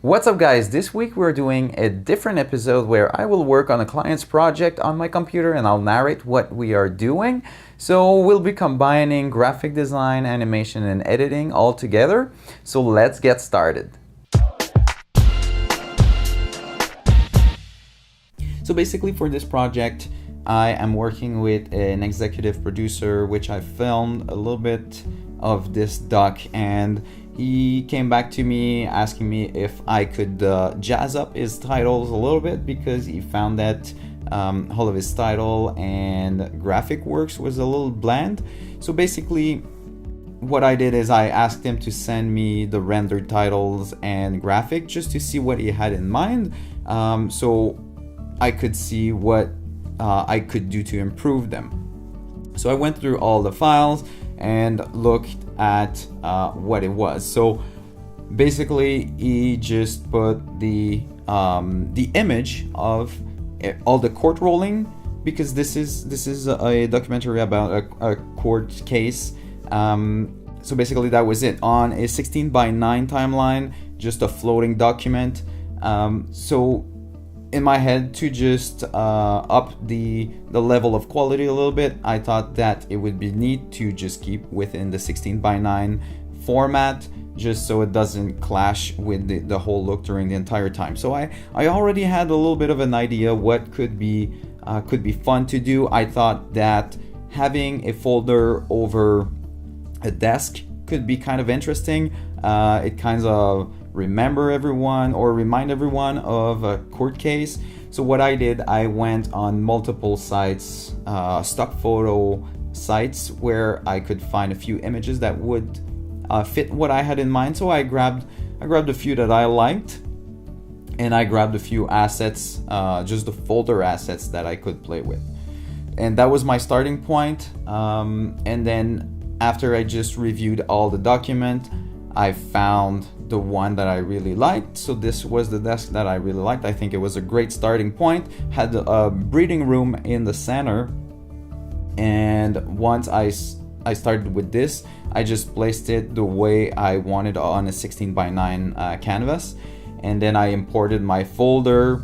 What's up guys, this week we're doing a different episode where I will work on a client's project on my computer and I'll narrate what we are doing. So we'll be combining graphic design, animation and editing all together. So let's get started. So basically for this project, I am working with an executive producer, which I filmed a little bit of this doc, and he came back to me asking me if I could jazz up his titles a little bit because he found that all of his title and graphic works was a little bland. So basically what I did is I asked him to send me the rendered titles and graphic just to see what he had in mind, so I could see what I could do to improve them. So I went through all the files and looked at what it was. So basically he just put the image of all the court rolling, because this is a documentary about a court case. So basically that was it on a 16:9 timeline, just a floating document. So in my head, to just up the level of quality a little bit, I thought that it would be neat to just keep within the 16:9 format, just so it doesn't clash with the whole look during the entire time. So I already had a little bit of an idea what could be fun to do. I thought that having a folder over a desk could be kind of interesting. It kind of remind everyone of a court case. So what I did, I went on multiple sites, stock photo sites, where I could find a few images that would fit what I had in mind. So I grabbed a few that I liked, and I grabbed a few assets, just the folder assets that I could play with. And that was my starting point. And then after I just reviewed all the document, I found the one that I really liked. So this was the desk that I really liked. I think it was a great starting point. Had a breathing room in the center, and once I started with this, I just placed it the way I wanted on a 16:9 canvas, and then I imported my folder,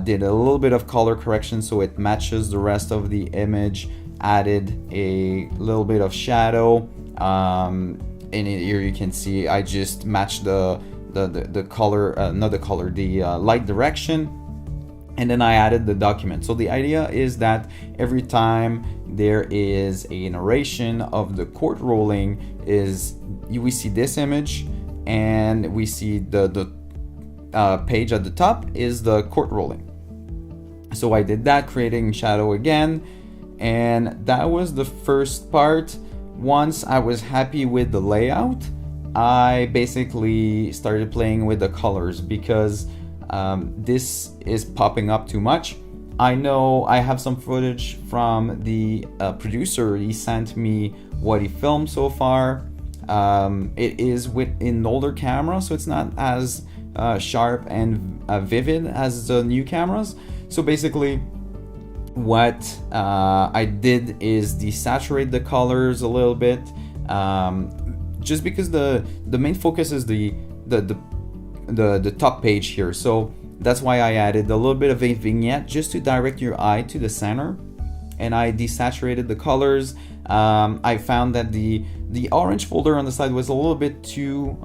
did a little bit of color correction so it matches the rest of the image, added a little bit of shadow. And here you can see I just matched the color, not the color, the light direction, and then I added the document. So the idea is that every time there is a narration of the court rolling, we see this image, and we see the page at the top is the court rolling. So I did that, creating shadow again, and that was the first part. Once I was happy with the layout, I basically started playing with the colors, because this is popping up too much. I know I have some footage from the producer. He sent me what he filmed so far. It is with an older camera, so it's not as sharp and vivid as the new cameras. So basically what I did is desaturate the colors a little bit, just because the main focus is the top page here. So that's why I added a little bit of a vignette just to direct your eye to the center, and I desaturated the colors. I found that the orange folder on the side was a little bit too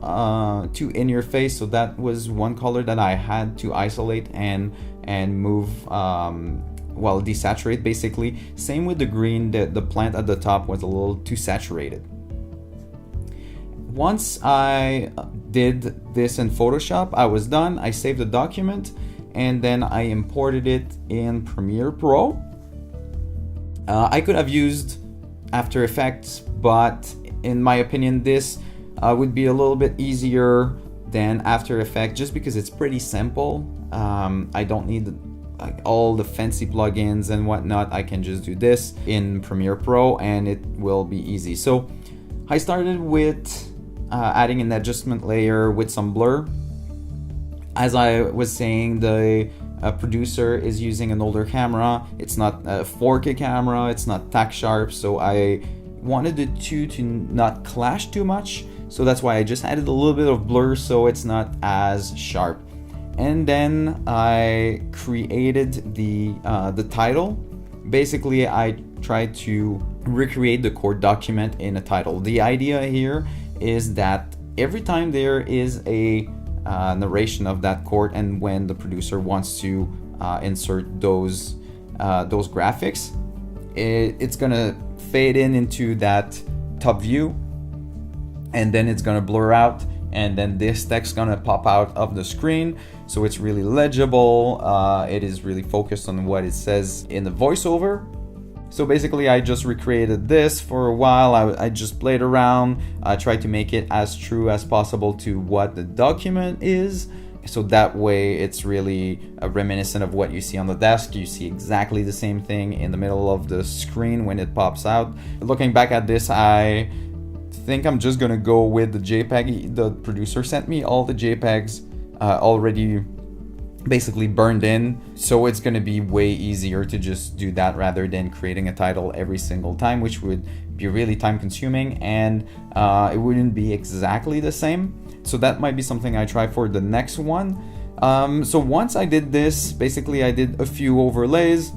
in your face, so that was one color that I had to isolate and move, desaturate basically. Same with the green, the plant at the top was a little too saturated. Once I did this in Photoshop, I was done. I saved the document, and then I imported it in Premiere Pro. I could have used After Effects, but in my opinion this would be a little bit easier than After Effects, just because it's pretty simple. I don't need all the fancy plugins and whatnot. I can just do this in Premiere Pro and it will be easy. So I started with adding an adjustment layer with some blur. As I was saying, the producer is using an older camera. It's not a 4K camera, it's not tack sharp, so I wanted the two to not clash too much. So that's why I just added a little bit of blur so it's not as sharp. And then I created the title. Basically, I tried to recreate the court document in a title. The idea here is that every time there is a narration of that court, and when the producer wants to insert those graphics, it's gonna fade into that top view, and then it's gonna blur out, and then this text gonna pop out of the screen, so it's really legible. It is really focused on what it says in the voiceover. So basically, I just recreated this for a while. I just played around. I tried to make it as true as possible to what the document is. So that way it's really reminiscent of what you see on the desk. You see exactly the same thing in the middle of the screen when it pops out. Looking back at this, I think I'm just gonna go with the JPEG. The producer sent me all the JPEGs already basically burned in, so it's going to be way easier to just do that rather than creating a title every single time, which would be really time consuming, and it wouldn't be exactly the same. So that might be something I try for the next one. So once I did this, basically I did a few overlays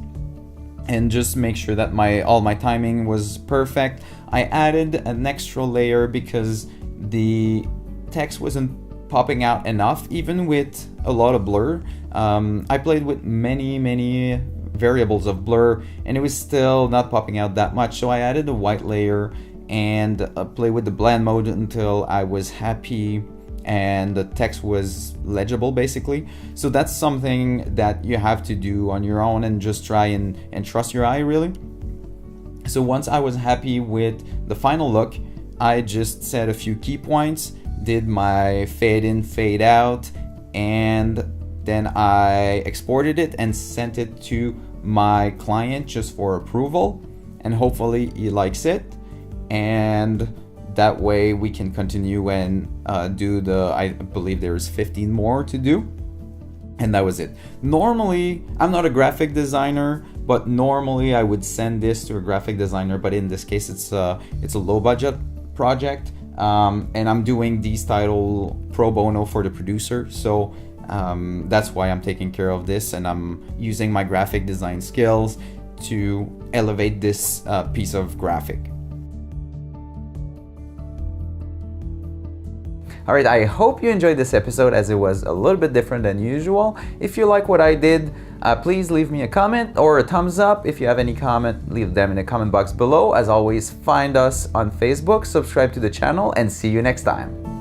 and just make sure that all my timing was perfect. I added an extra layer because the text wasn't popping out enough, even with a lot of blur. I played with many variables of blur, and it was still not popping out that much. So I added a white layer and played with the blend mode until I was happy and the text was legible, basically. So that's something that you have to do on your own and just try and trust your eye, really. So once I was happy with the final look, I just set a few key points, did my fade in, fade out, and then I exported it and sent it to my client just for approval, and hopefully he likes it, and that way we can continue and do I believe there's 15 more to do, and that was it. Normally, I'm not a graphic designer, but normally I would send this to a graphic designer, but in this case it's a low budget project. And I'm doing these title pro bono for the producer, so that's why I'm taking care of this, and I'm using my graphic design skills to elevate this piece of graphic. Alright, I hope you enjoyed this episode, as it was a little bit different than usual. If you like what I did, please leave me a comment or a thumbs up. If you have any comment, leave them in the comment box below. As always, find us on Facebook, subscribe to the channel, and see you next time.